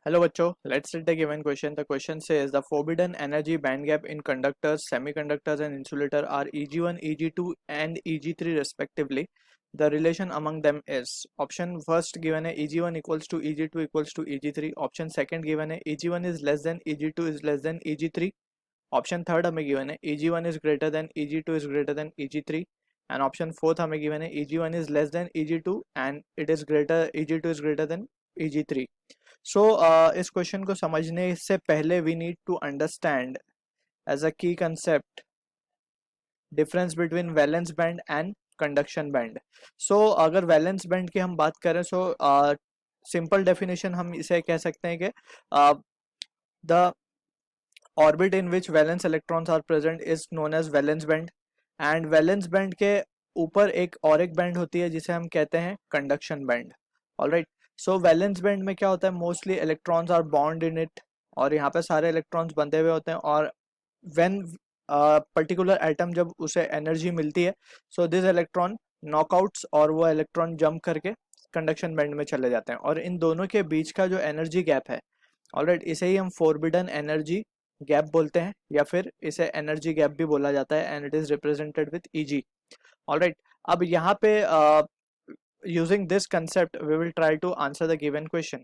Hello bachcho, let's read the given question. The question says the forbidden energy band gap in conductors, semiconductors and insulator are Eg1, Eg2 and Eg3 respectively. The relation among them is option first given है Eg1 equals to Eg2 equals to Eg3. Option second given है Eg1 is less than Eg2 is less than Eg3. Option third हमें given है Eg1 is greater than Eg2 is greater than Eg3. And option fourth हमें given है Eg1 is less than Eg2 and it is greater Eg2 is greater than Eg3. सो इस question को समझने से पहले we need to understand as a key concept difference between valence band and conduction band. So अगर valence band की हम बात करें सो सिंपल डेफिनेशन हम इसे कह सकते हैं कि the orbit in which valence electrons are present is known as valence band and valence band के ऊपर एक और एक बैंड होती है जिसे हम कहते हैं conduction band. Alright, so valence band में क्या होता है, mostly electrons are bond in it और यहाँ पे सारे इलेक्ट्रॉन्स बंधे हुए होते हैं और व्हेन पर्टिकुलर एटम जब उसे एनर्जी मिलती है सो दिस इलेक्ट्रॉन नॉकआउट्स और वो इलेक्ट्रॉन जंप करके कंडक्शन बैंड में चले जाते हैं और इन दोनों के बीच का जो एनर्जी गैप है ऑलराइट इसे ही हम फोरबिडन एनर्जी गैप बोलते हैं या फिर इसे एनर्जी गैप भी बोला जाता है and it is represented with Eg. Alright, अब यहाँ पे using this concept we will try to answer the given question.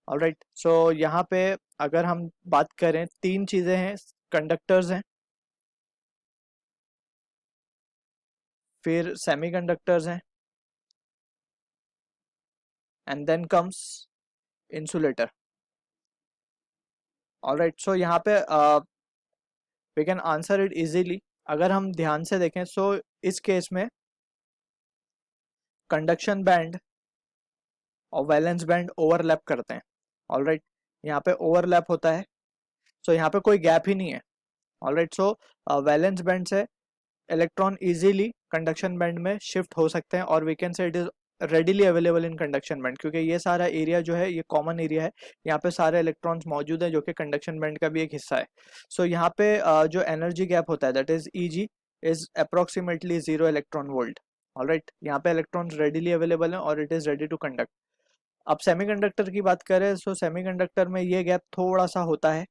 alright, so यहाँ पे अगर हम बात करें तीन चीजें हैं, कंडक्टर्स हैं, फिर सेमीकंडक्टर्स हैं and then comes insulator. Alright, so यहाँ पे we can answer it easily. अगर हम ध्यान से देखें सो इस केस में कंडक्शन बैंड और वैलेंस बैंड ओवरलैप करते हैं. ऑलराइट, यहाँ पे ओवरलैप होता है सो यहाँ पे कोई गैप ही नहीं है. ऑलराइट, सो वैलेंस बैंड से इलेक्ट्रॉन इजीली कंडक्शन बैंड में शिफ्ट हो सकते हैं और we can say it is readily available in conduction band क्योंकि ये सारा एरिया जो है ये कॉमन एरिया है, यहाँ पे सारे इलेक्ट्रॉन्स मौजूद हैं जो कि कंडक्शन बैंड का भी एक हिस्सा है. सो यहाँ पे जो एनर्जी गैप होता है that is Eg is approximately 0 electron volt. Alright, यहाँ पे इलेक्ट्रॉन्स रेडिली अवेलेबल हैं और it is ready to conduct. अब सेमीकंडक्टर की बात करें सो सेमीकंडक्टर में ये गैप थोड़ा सा होता है.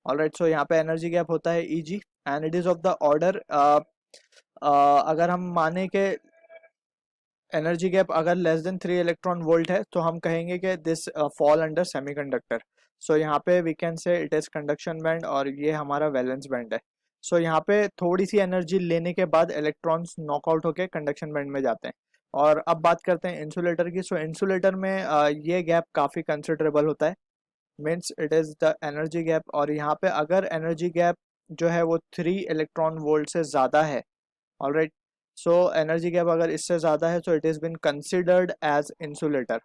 ऑलराइट, सो यहाँ पे एनर्जी गैप होता है Eg and it is of the order अगर हम माने के एनर्जी गैप अगर लेस देन 3 इलेक्ट्रॉन वोल्ट है तो हम कहेंगे कि this fall under semiconductor. So यहाँ पे we can say it is conduction band और ये हमारा वैलेंस बैंड है. सो यहाँ पे थोड़ी सी एनर्जी लेने के बाद इलेक्ट्रॉन्स नॉकआउट होके कंडक्शन बैंड में जाते हैं. और अब बात करते हैं इंसुलेटर की. सो इंसुलेटर में ये गैप काफ़ी कंसिडरेबल होता है, means it is the energy gap. और यहाँ पे अगर एनर्जी गैप जो है वो 3 इलेक्ट्रॉन वोल्ट से ज़्यादा है, ऑलराइट, सो एनर्जी गैप अगर इससे ज़्यादा है तो it is been considered as insulator.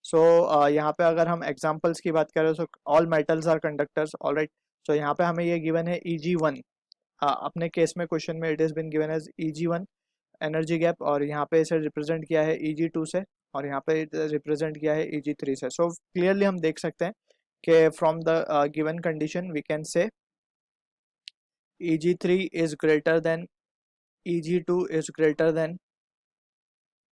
So यहाँ पे अगर हम एग्जांपल्स की बात करें तो all metals are conductors. Alright, so यहाँ पे हमें ये गिवन है Eg1. अपने केस में क्वेश्चन में it is been given as Eg1 energy gap और यहाँ पे इसे रिप्रेजेंट किया है Eg2 से और यहाँ पे रिप्रेजेंट किया है Eg3 से. सो क्लियरली हम देख सकते हैं कि from the given condition we can say Eg3 is greater than Eg2 is greater than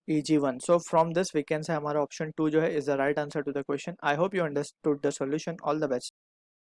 Eg1. So from this we can say हमारा option 2 जो है is the right answer to the question. I hope you understood the solution. All the best.